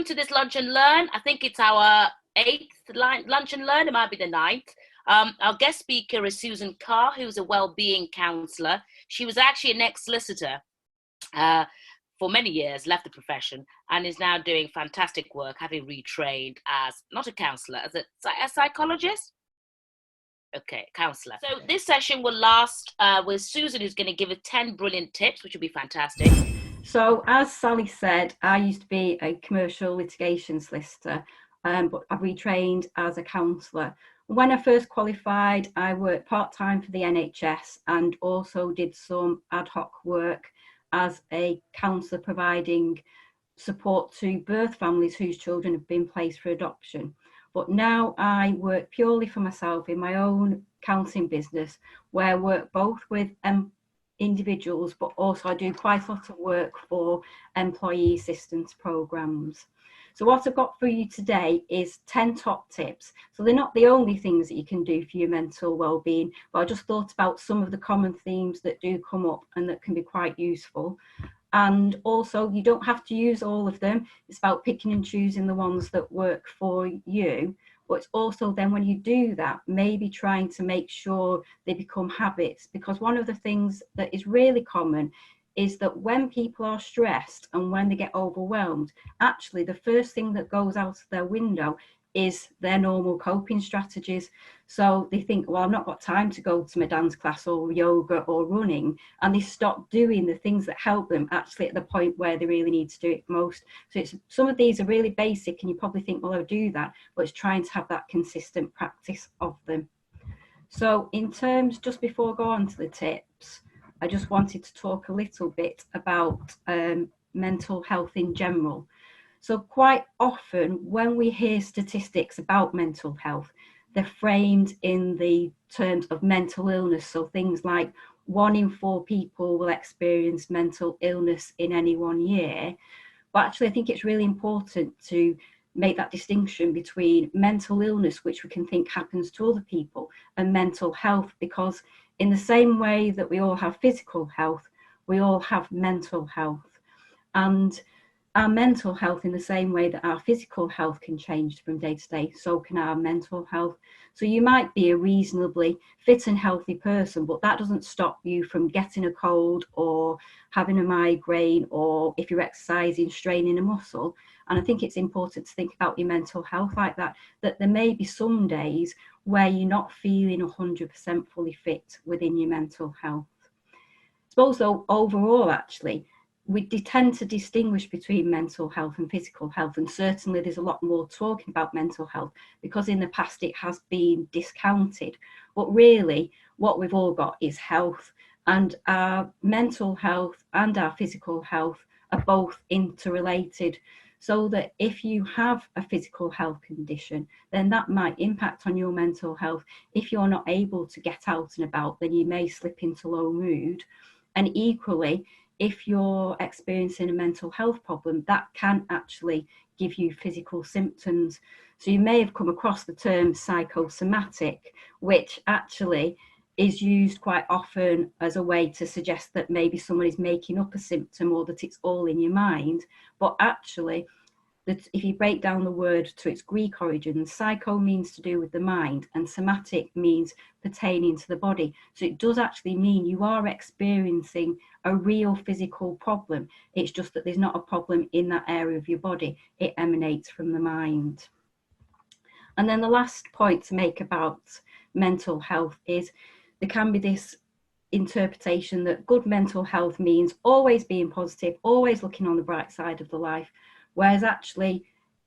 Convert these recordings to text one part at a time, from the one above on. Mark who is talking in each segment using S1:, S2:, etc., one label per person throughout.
S1: welcome to this Lunch and Learn. I think it's our 8th Lunch and Learn. It might be the 9th. Our guest speaker is Susan Carr, who's a wellbeing counsellor. She was actually an ex-solicitor for many years, left the profession, and is now doing fantastic work, having retrained as, not a counsellor, as a psychologist? Okay, counsellor. So this session will last with Susan, who's going to give us 10 brilliant tips, which will be fantastic.
S2: So as Sally said, I used to be a commercial litigation solicitor, but I've retrained as a counsellor. When I first qualified, I worked part-time for the NHS and also did some ad hoc work as a counsellor providing support to birth families whose children have been placed for adoption. But now I work purely for myself in my own counselling business, where I work both with individuals, but also I do quite a lot of work for employee assistance programs. So what I've got for you today is 10 top tips. So they're not the only things that you can do for your mental well-being, but I just thought about some of the common themes that do come up and that can be quite useful. And also, you don't have to use all of them. It's about picking and choosing the ones that work for you. But it's also then when you do that, maybe trying to make sure they become habits. Because one of the things that is really common is that when people are stressed and when they get overwhelmed, actually the first thing that goes out of their window is their normal coping strategies. So they think, well, I've not got time to go to my dance class or yoga or running, and they stop doing the things that help them actually at the point where they really need to do it most. So some of these are really basic and you probably think, well, I'll do that, but it's trying to have that consistent practice of them. So in terms, just before I go on to the tips, I just wanted to talk a little bit about mental health in general. So quite often when we hear statistics about mental health, they're framed in the terms of mental illness. So things like 1 in 4 people will experience mental illness in any one year. But actually, I think it's really important to make that distinction between mental illness, which we can think happens to other people, and mental health, because in the same way that we all have physical health, we all have mental health. And our mental health, in the same way that our physical health can change from day to day, so can our mental health. So you might be a reasonably fit and healthy person, but that doesn't stop you from getting a cold or having a migraine, or if you're exercising, straining a muscle. And I think it's important to think about your mental health like that, that there may be some days where you're not feeling 100% fully fit within your mental health. I suppose though, overall, actually, we tend to distinguish between mental health and physical health, and certainly there's a lot more talking about mental health because in the past it has been discounted. But really what we've all got is health, and our mental health and our physical health are both interrelated. So that if you have a physical health condition, then that might impact on your mental health. If you're not able to get out and about, then you may slip into low mood. And equally, if you're experiencing a mental health problem, that can actually give you physical symptoms. So you may have come across the term psychosomatic, which actually is used quite often as a way to suggest that maybe someone is making up a symptom or that it's all in your mind. But actually, that if you break down the word to its Greek origin, psycho means to do with the mind and somatic means pertaining to the body. So it does actually mean you are experiencing a real physical problem. It's just that there's not a problem in that area of your body. It emanates from the mind. And then the last point to make about mental health is there can be this interpretation that good mental health means always being positive, always looking on the bright side of the life. Whereas actually,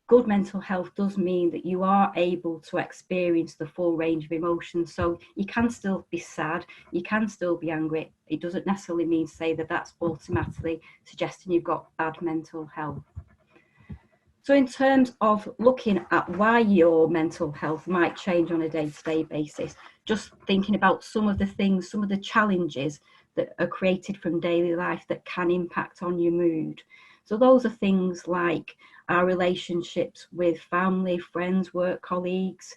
S2: good mental health does mean that you are able to experience the full range of emotions. So you can still be sad, you can still be angry. It doesn't necessarily mean to say that that's automatically suggesting you've got bad mental health. So in terms of looking at why your mental health might change on a day-to-day basis, just thinking about some of the things, some of the challenges that are created from daily life that can impact on your mood. So those are things like our relationships with family, friends, work colleagues,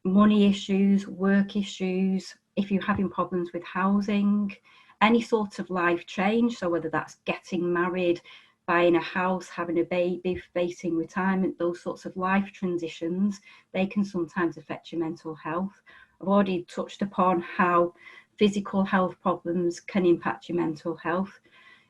S2: money issues, work issues, if you're having problems with housing, any sort of life change. So whether that's getting married, buying a house, having a baby, facing retirement, those sorts of life transitions, they can sometimes affect your mental health. I've already touched upon how physical health problems can impact your mental health.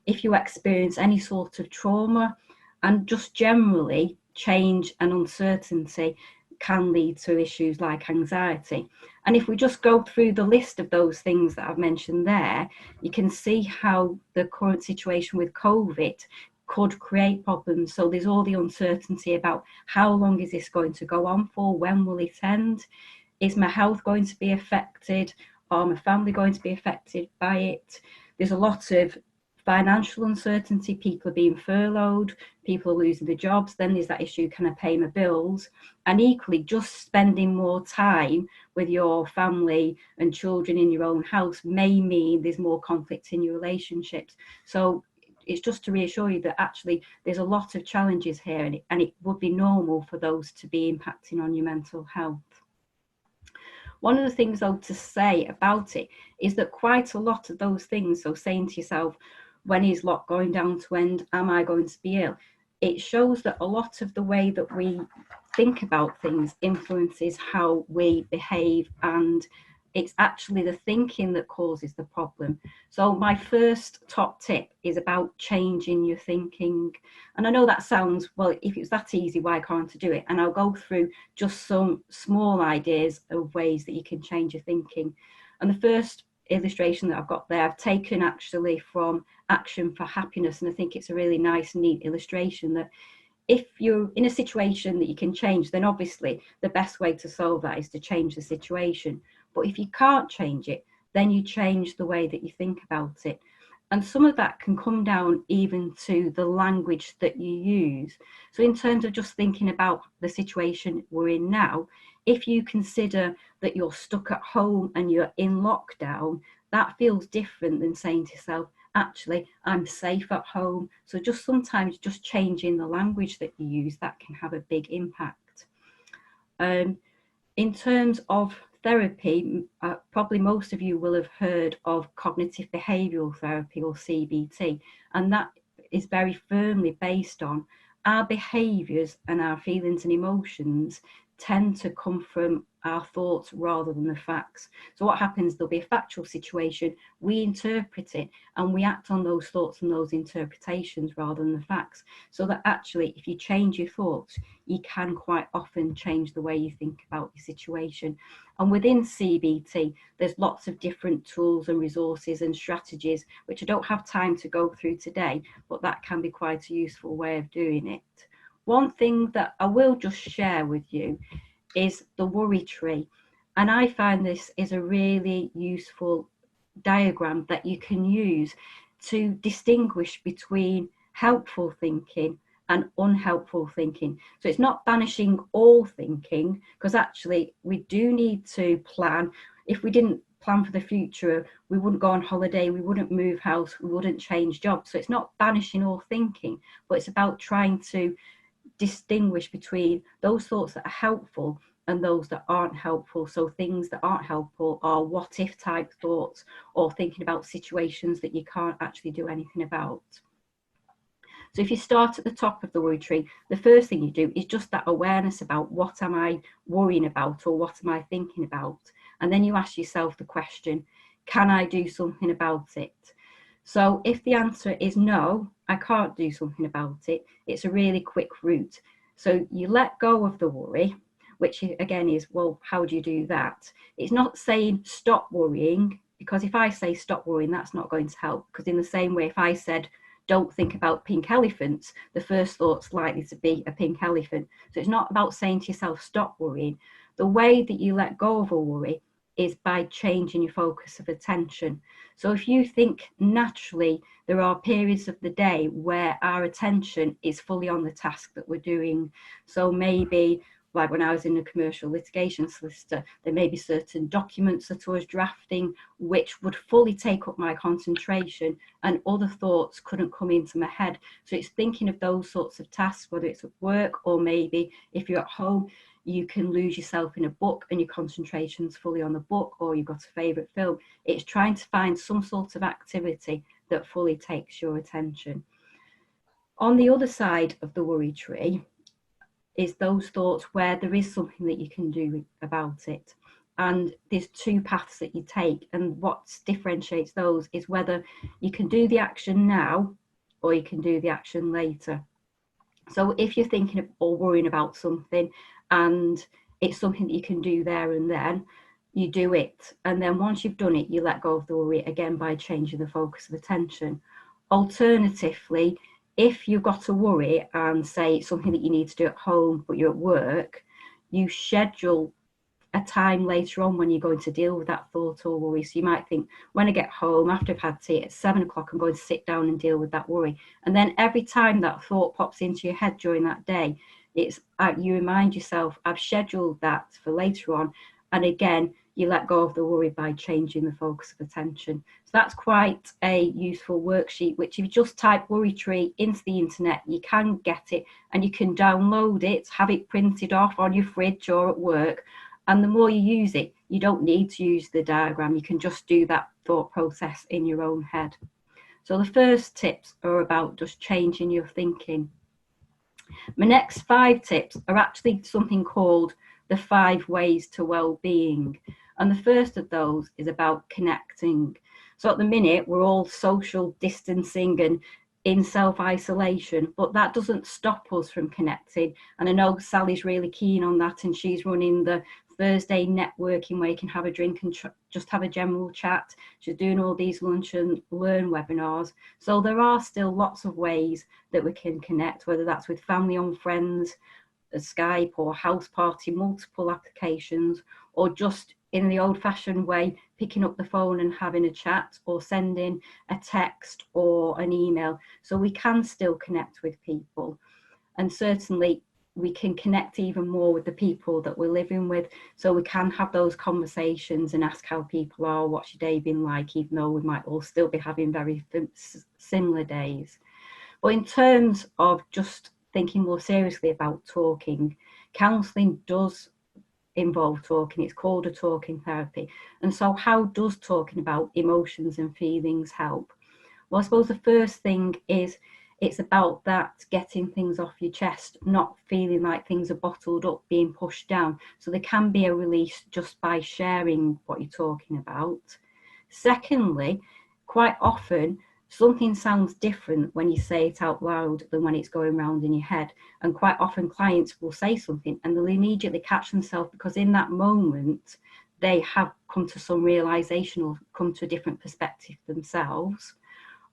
S2: If you experience any sort of trauma, and just generally change and uncertainty can lead to issues like anxiety. And if we just go through the list of those things that I've mentioned there, you can see how the current situation with COVID could create problems. So there's all the uncertainty about how long is this going to go on for, when will it end, is my health going to be affected, are my family going to be affected by it. There's a lot of financial uncertainty, people are being furloughed, people are losing their jobs, then there's that issue, can I pay my bills? And equally, just spending more time with your family and children in your own house may mean there's more conflict in your relationships. So it's just to reassure you that actually there's a lot of challenges here, and it would be normal for those to be impacting on your mental health. One of the things, though, to say about it is that quite a lot of those things, so saying to yourself, when is lock going down to end? Am I going to be ill? It shows that a lot of the way that we think about things influences how we behave, and it's actually the thinking that causes the problem. So my first top tip is about changing your thinking. And I know that sounds, well, if it's that easy, why can't I do it? And I'll go through just some small ideas of ways that you can change your thinking. And the first illustration that I've got there, I've taken actually from Action for Happiness. And I think it's a really nice, neat illustration that if you're in a situation that you can change, then obviously the best way to solve that is to change the situation. But if you can't change it, then you change the way that you think about it. And some of that can come down even to the language that you use. So in terms of just thinking about the situation we're in now, if you consider that you're stuck at home and you're in lockdown, that feels different than saying to yourself, actually, I'm safe at home. So just sometimes just changing the language that you use, that can have a big impact. In terms of therapy, probably most of you will have heard of cognitive behavioural therapy, or CBT, and that is very firmly based on our behaviours and our feelings and emotions tend to come from our thoughts rather than the facts. So what happens, there'll be a factual situation, we interpret it and we act on those thoughts and those interpretations rather than the facts. So that actually, if you change your thoughts, you can quite often change the way you think about your situation. And within CBT, there's lots of different tools and resources and strategies, which I don't have time to go through today, but that can be quite a useful way of doing it. One thing that I will just share with you is the worry tree. And I find this is a really useful diagram that you can use to distinguish between helpful thinking and unhelpful thinking. So it's not banishing all thinking, because actually we do need to plan. If we didn't plan for the future, we wouldn't go on holiday, we wouldn't move house, we wouldn't change jobs. So it's not banishing all thinking, but it's about trying to distinguish between those thoughts that are helpful and those that aren't helpful. So things that aren't helpful are what if type thoughts, or thinking about situations that you can't actually do anything about. So if you start at the top of the worry tree, the first thing you do is just that awareness about what am I worrying about, or what am I thinking about? And then you ask yourself the question, can I do something about it? So if the answer is no, I can't do something about it, it's a really quick route. So you let go of the worry, which again is, well, how do you do that? It's not saying stop worrying, because if I say stop worrying, that's not going to help. Because in the same way, if I said, don't think about pink elephants, the first thought's likely to be a pink elephant. So it's not about saying to yourself, stop worrying. The way that you let go of a worry is by changing your focus of attention. So if you think naturally, there are periods of the day where our attention is fully on the task that we're doing. So maybe, like when I was in a commercial litigation solicitor, there may be certain documents that I was drafting which would fully take up my concentration, and other thoughts couldn't come into my head. So it's thinking of those sorts of tasks, whether it's at work, or maybe if you're at home, you can lose yourself in a book and your concentration's fully on the book, or you've got a favourite film. It's trying to find some sort of activity that fully takes your attention. On the other side of the worry tree is those thoughts where there is something that you can do about it. And there's two paths that you take, and what differentiates those is whether you can do the action now or you can do the action later. So if you're thinking of or worrying about something and it's something that you can do there and then, you do it. And then once you've done it, you let go of the worry again by changing the focus of attention. Alternatively, if you've got a worry and say it's something that you need to do at home, but you're at work, you schedule a time later on when you're going to deal with that thought or worry. So you might think, when I get home after I've had tea at 7 o'clock, I'm going to sit down and deal with that worry. And then every time that thought pops into your head during that day, it's you remind yourself, I've scheduled that for later on. And again, you let go of the worry by changing the focus of attention. So that's quite a useful worksheet, which if you just type worry tree into the internet, you can get it and you can download it, have it printed off on your fridge or at work. And the more you use it, you don't need to use the diagram. You can just do that thought process in your own head. So the first tips are about just changing your thinking. My next 5 tips are actually something called the 5 ways to well-being. And the first of those is about connecting. So at the minute, we're all social distancing and in self-isolation, but that doesn't stop us from connecting. And I know Sally's really keen on that, and she's running the Thursday networking where you can have a drink and just have a general chat. She's doing all these lunch and learn webinars. So there are still lots of ways that we can connect, whether that's with family and friends, Skype or house party, multiple applications, or just in the old-fashioned way, picking up the phone and having a chat or sending a text or an email. So we can still connect with people. And certainly we can connect even more with the people that we're living with. So we can have those conversations and ask how people are, what's your day been like, even though we might all still be having very similar days. But in terms of just thinking more seriously about talking, counselling does involve talking. It's called a talking therapy. And so how does talking about emotions and feelings help? Well, I suppose the first thing is it's about that getting things off your chest, not feeling like things are bottled up, being pushed down. So there can be a release just by sharing what you're talking about. Secondly, quite often something sounds different when you say it out loud than when it's going around in your head. And quite often clients will say something and they'll immediately catch themselves because in that moment they have come to some realization or come to a different perspective themselves.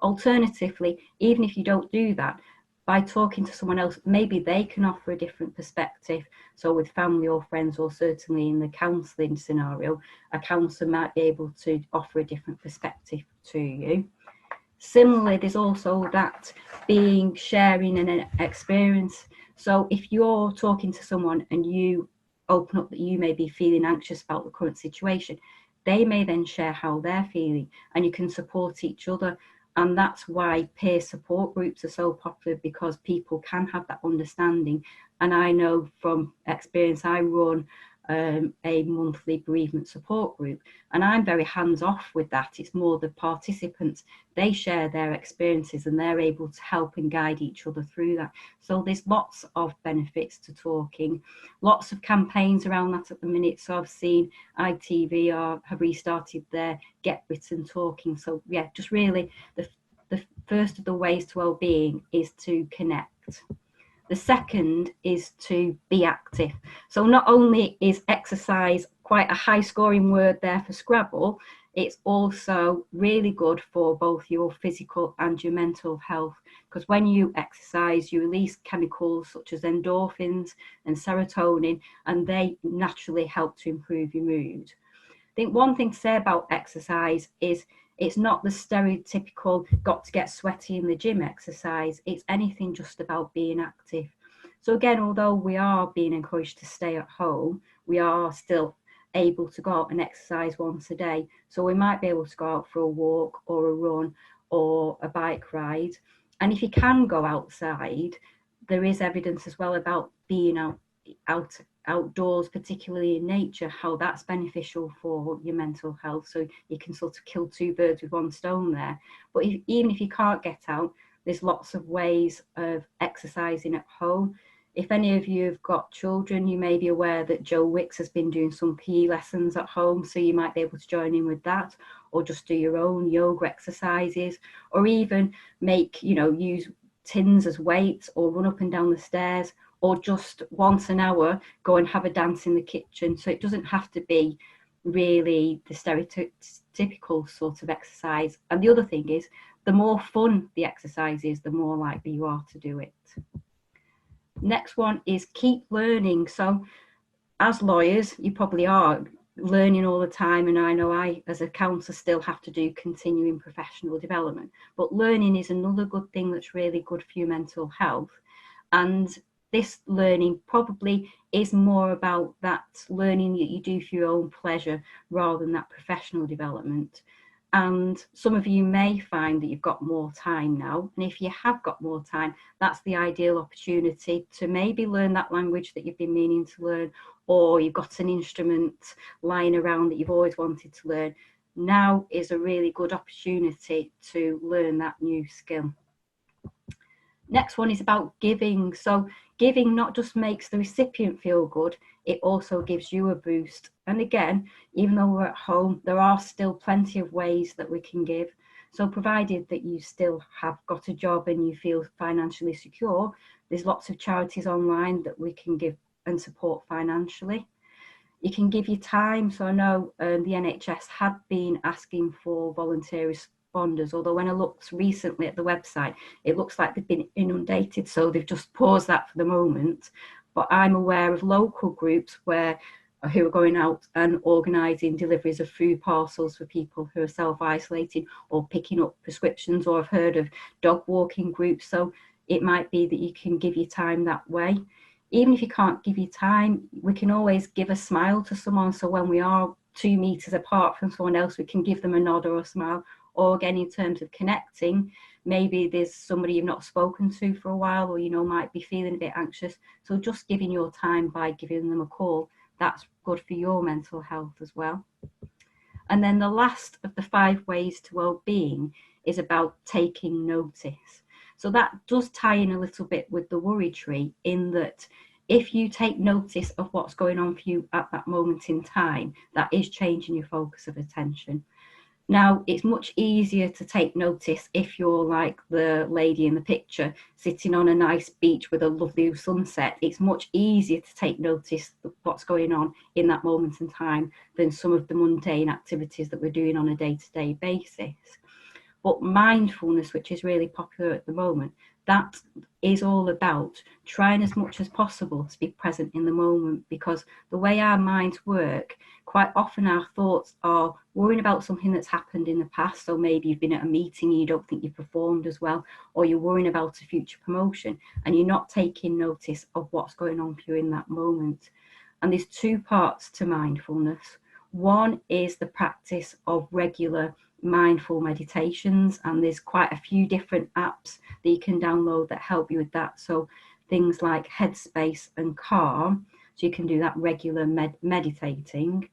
S2: Alternatively, even if you don't do that, by talking to someone else, maybe they can offer a different perspective. So with family or friends, or certainly in the counselling scenario, a counsellor might be able to offer a different perspective to you. Similarly, there's also that being sharing an experience. So if you're talking to someone and you open up that you may be feeling anxious about the current situation, they may then share how they're feeling and you can support each other. And that's why peer support groups are so popular, because people can have that understanding. And I know from experience, I run a monthly bereavement support group, and I'm very hands off with that. It's more the participants, they share their experiences and they're able to help and guide each other through that. So there's lots of benefits to talking, lots of campaigns around that at the minute. So I've seen ITV have restarted their Get Written Talking. So yeah, just really the first of the ways to well-being is to connect. The second is to be active. So not only is exercise quite a high scoring word there for Scrabble, it's also really good for both your physical and your mental health, because when you exercise, you release chemicals such as endorphins and serotonin, and they naturally help to improve your mood. I think one thing to say about exercise is it's not the stereotypical got to get sweaty in the gym exercise. It's anything just about being active. So again, although we are being encouraged to stay at home, we are still able to go out and exercise once a day. So we might be able to go out for a walk or a run or a bike ride. And if you can go outside, there is evidence as well about being outdoors, particularly in nature, how that's beneficial for your mental health. So you can sort of kill 2 birds with 1 stone there. But even if you can't get out, There's lots of ways of exercising at home. If any of you have got children, you may be aware that Joe Wicks has been doing some PE lessons at home, so you might be able to join in with that, or just do your own yoga exercises, or even make, use tins as weights, or run up and down the stairs, or just once an hour go and have a dance in the kitchen. So it doesn't have to be really the stereotypical sort of exercise. And the other thing is, the more fun the exercise is, the more likely you are to do it. Next one is keep learning. So as lawyers, you probably are learning all the time, and I know I, as a counsellor, still have to do continuing professional development. But learning is another good thing that's really good for your mental health. And this learning probably is more about that learning that you do for your own pleasure rather than that professional development. And some of you may find that you've got more time now. And if you have got more time, that's the ideal opportunity to maybe learn that language that you've been meaning to learn, or you've got an instrument lying around that you've always wanted to learn. Now is a really good opportunity to learn that new skill. Next one is about giving. So giving not just makes the recipient feel good, it also gives you a boost. And again, even though we're at home, there are still plenty of ways that we can give. So provided that you still have got a job and you feel financially secure, there's lots of charities online that we can give and support financially. You can give your time. So I know the NHS had been asking for volunteer responders, although when I looked recently at the website, it looks like they've been inundated, so they've just paused that for the moment. But I'm aware of local groups who are going out and organising deliveries of food parcels for people who are self-isolating or picking up prescriptions, or I've heard of dog walking groups. So it might be that you can give your time that way. Even if you can't give your time, we can always give a smile to someone. So when we are 2 meters apart from someone else, we can give them a nod or a smile. Or again, in terms of connecting, maybe there's somebody you've not spoken to for a while, or might be feeling a bit anxious. So just giving your time by giving them a call, that's good for your mental health as well. And then the last of the 5 ways to well-being is about taking notice. So that does tie in a little bit with the worry tree, in that if you take notice of what's going on for you at that moment in time, that is changing your focus of attention. Now, it's much easier to take notice if you're like the lady in the picture sitting on a nice beach with a lovely sunset. It's much easier to take notice of what's going on in that moment in time than some of the mundane activities that we're doing on a day-to-day basis. But mindfulness, which is really popular at the moment, that is all about trying as much as possible to be present in the moment, because the way our minds work, quite often our thoughts are worrying about something that's happened in the past. So maybe you've been at a meeting and you don't think you performed as well, or you're worrying about a future promotion and you're not taking notice of what's going on for you in that moment. And there's 2 parts to mindfulness. One is the practice of regular mindful meditations, and there's quite a few different apps that you can download that help you with that. So things like Headspace and Calm, so you can do that regular meditating.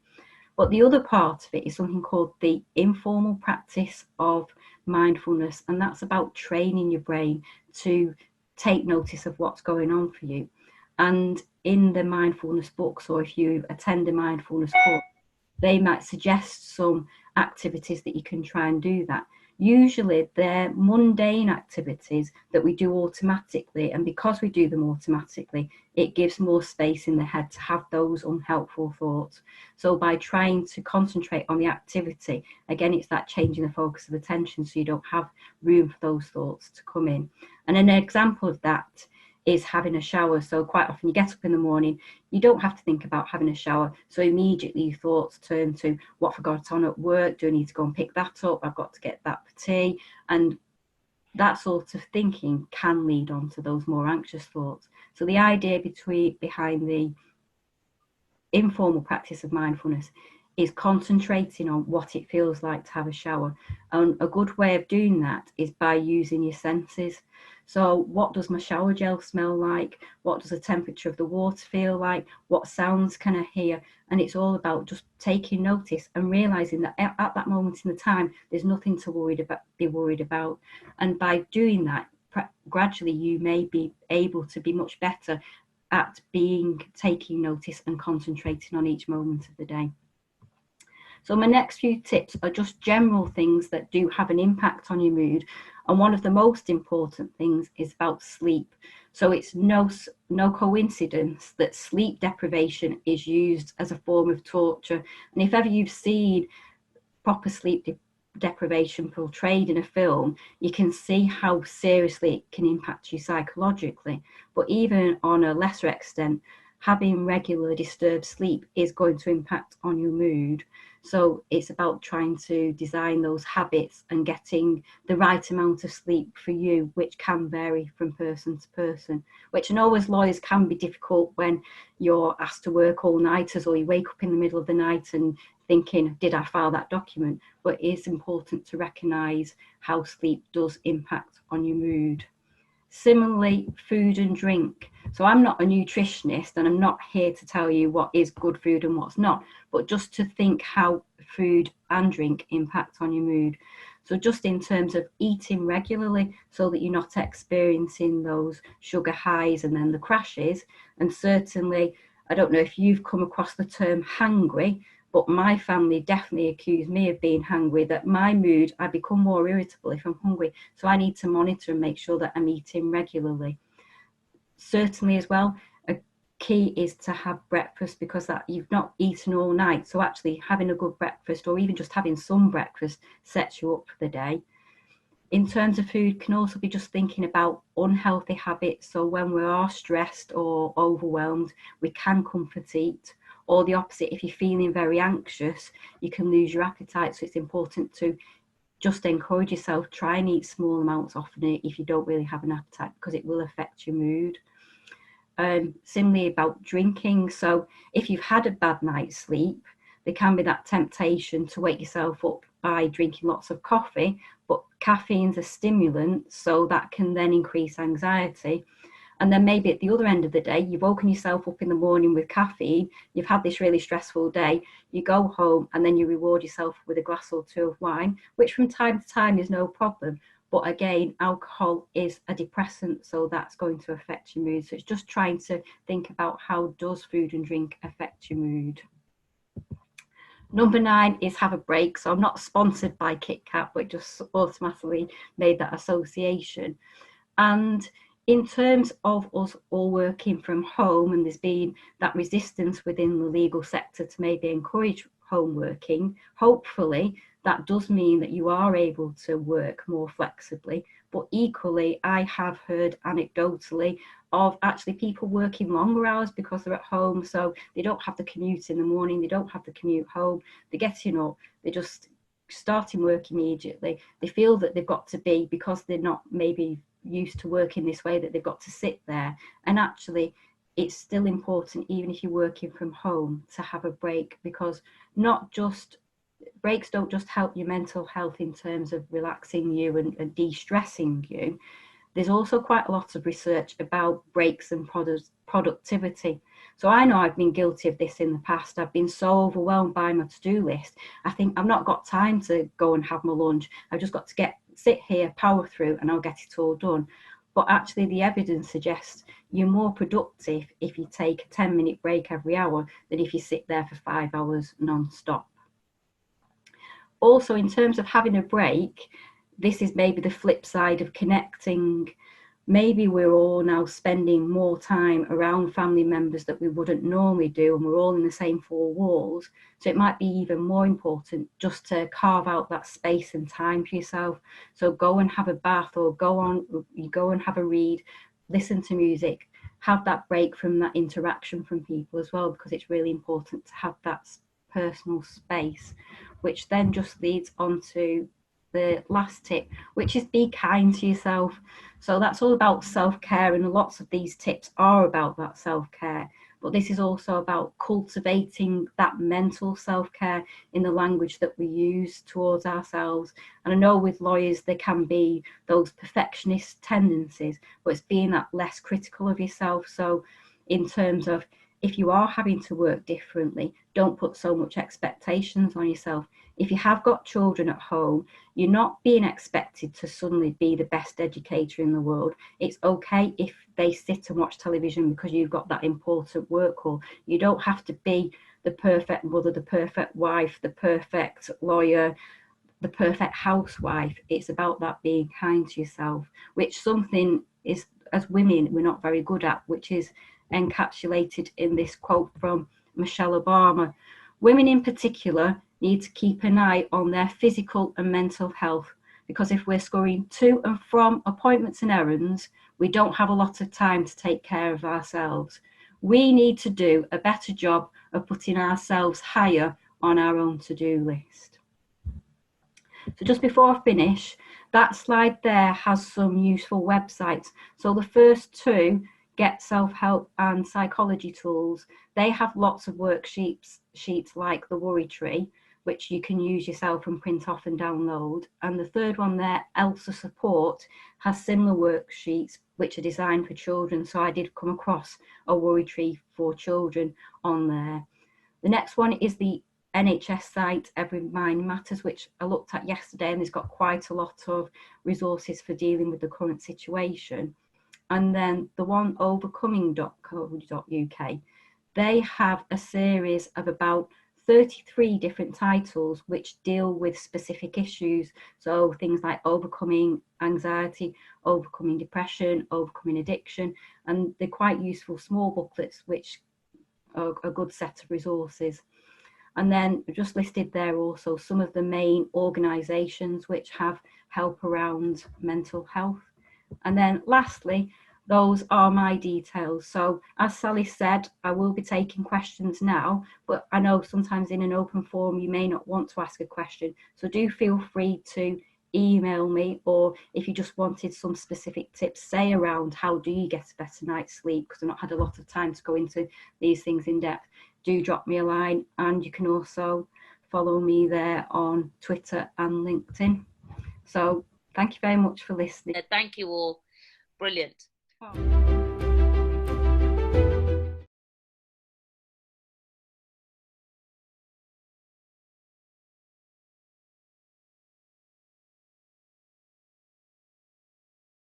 S2: But the other part of it is something called the informal practice of mindfulness, and that's about training your brain to take notice of what's going on for you. And in the mindfulness books, or if you attend a mindfulness course, they might suggest some activities that you can try and do that. Usually they're mundane activities that we do automatically, and because we do them automatically, it gives more space in the head to have those unhelpful thoughts. So by trying to concentrate on the activity, again, it's that changing the focus of attention, so you don't have room for those thoughts to come in. And an example of that is having a shower. So quite often you get up in the morning, you don't have to think about having a shower, so immediately your thoughts turn to what have I got on at work, do I need to go and pick that up, I've got to get that for tea, and that sort of thinking can lead on to those more anxious thoughts. So the idea behind the informal practice of mindfulness is concentrating on what it feels like to have a shower. And a good way of doing that is by using your senses. So what does my shower gel smell like? What does the temperature of the water feel like? What sounds can I hear? And it's all about just taking notice and realizing that at that moment in the time, there's nothing to be worried about. And by doing that, gradually you may be able to be much better at taking notice and concentrating on each moment of the day. So my next few tips are just general things that do have an impact on your mood. And one of the most important things is about sleep. So it's no coincidence that sleep deprivation is used as a form of torture. And if ever you've seen proper sleep deprivation portrayed in a film, you can see how seriously it can impact you psychologically. But even on a lesser extent, having regular disturbed sleep is going to impact on your mood. So it's about trying to design those habits and getting the right amount of sleep for you, which can vary from person to person, which I know as lawyers can be difficult when you're asked to work all nighters, or you wake up in the middle of the night and thinking, did I file that document? But it is important to recognise how sleep does impact on your mood. Similarly, food and drink. So I'm not a nutritionist and I'm not here to tell you what is good food and what's not, but just to think how food and drink impact on your mood. So just in terms of eating regularly so that you're not experiencing those sugar highs and then the crashes. And certainly, I don't know if you've come across the term hangry, but my family definitely accused me of being hungry, that my mood, I become more irritable if I'm hungry. So I need to monitor and make sure that I'm eating regularly. Certainly as well, a key is to have breakfast, because that you've not eaten all night. So actually having a good breakfast, or even just having some breakfast, sets you up for the day. In terms of food, can also be just thinking about unhealthy habits. So when we are stressed or overwhelmed, we can comfort eat. Or the opposite, if you're feeling very anxious, you can lose your appetite. So it's important to just encourage yourself, try and eat small amounts often if you don't really have an appetite, because it will affect your mood. Similarly about drinking. So if you've had a bad night's sleep, there can be that temptation to wake yourself up by drinking lots of coffee, but caffeine's a stimulant, so that can then increase anxiety. And then maybe at the other end of the day, you've woken yourself up in the morning with caffeine, you've had this really stressful day, you go home and then you reward yourself with a glass or two of wine, which from time to time is no problem. But again, alcohol is a depressant, so that's going to affect your mood. So it's just trying to think about how does food and drink affect your mood. Number 9 is have a break. So I'm not sponsored by Kit Kat, but just automatically made that association. And in terms of us all working from home, and there's been that resistance within the legal sector to maybe encourage home working, hopefully that does mean that you are able to work more flexibly. But equally, I have heard anecdotally of actually people working longer hours because they're at home, so they don't have the commute in the morning, they don't have the commute home, they're getting up, they're just starting work immediately. They feel that they've got to be, because they're not maybe used to working this way, that they've got to sit there. And actually it's still important, even if you're working from home, to have a break, because breaks don't just help your mental health in terms of relaxing you and de-stressing you. There's also quite a lot of research about breaks and productivity. So I know I've been guilty of this in the past. I've been so overwhelmed by my to-do list. I think I've not got time to go and have my lunch. I've just got to sit here, power through, and I'll get it all done. But actually the evidence suggests you're more productive if you take a 10-minute break every hour than if you sit there for 5 hours non-stop. Also, in terms of having a break, this is maybe the flip side of connecting. Maybe we're all now spending more time around family members that we wouldn't normally do, and we're all in the same four walls. So it might be even more important just to carve out that space and time for yourself. So go and have a bath, or go and have a read, listen to music, have that break from that interaction from people as well, because it's really important to have that personal space, which then just leads on to the last tip, which is be kind to yourself. So that's all about self-care, and lots of these tips are about that self-care, but this is also about cultivating that mental self-care in the language that we use towards ourselves. And I know with lawyers there can be those perfectionist tendencies, but it's being that less critical of yourself. So in terms of, if you are having to work differently, don't put so much expectations on yourself. If you have got children at home, you're not being expected to suddenly be the best educator in the world. It's okay if they sit and watch television because you've got that important work call. You don't have to be the perfect mother, the perfect wife, the perfect lawyer, the perfect housewife. It's about that being kind to yourself, which something is, as women, we're not very good at, which is encapsulated in this quote from Michelle Obama. Women in particular need to keep an eye on their physical and mental health, because if we're scurrying to and from appointments and errands, we don't have a lot of time to take care of ourselves. We need to do a better job of putting ourselves higher on our own to-do list. So just before I finish, that slide there has some useful websites. So the first two, Get Self-Help and Psychology Tools, they have lots of worksheets like the Worry Tree, which you can use yourself and print off and download. And the third one there, Elsa Support, has similar worksheets which are designed for children. So I did come across a Worry Tree for children on there. The next one is the NHS site, Every Mind Matters, which I looked at yesterday, and there's got quite a lot of resources for dealing with the current situation. And then the one, overcoming.co.uk, they have a series of about 33 different titles which deal with specific issues. So things like overcoming anxiety, overcoming depression, overcoming addiction, and they're quite useful small booklets which are a good set of resources. And then just listed there also some of the main organisations which have help around mental health. And then lastly, those are my details. So as Sally said, I will be taking questions now, but I know sometimes in an open forum you may not want to ask a question. So do feel free to email me, or if you just wanted some specific tips, say around how do you get a better night's sleep, because I've not had a lot of time to go into these things in depth, do drop me a line. And you can also follow me there on Twitter and LinkedIn. So thank you very much for listening.
S1: Thank you all. Brilliant.
S2: Oh.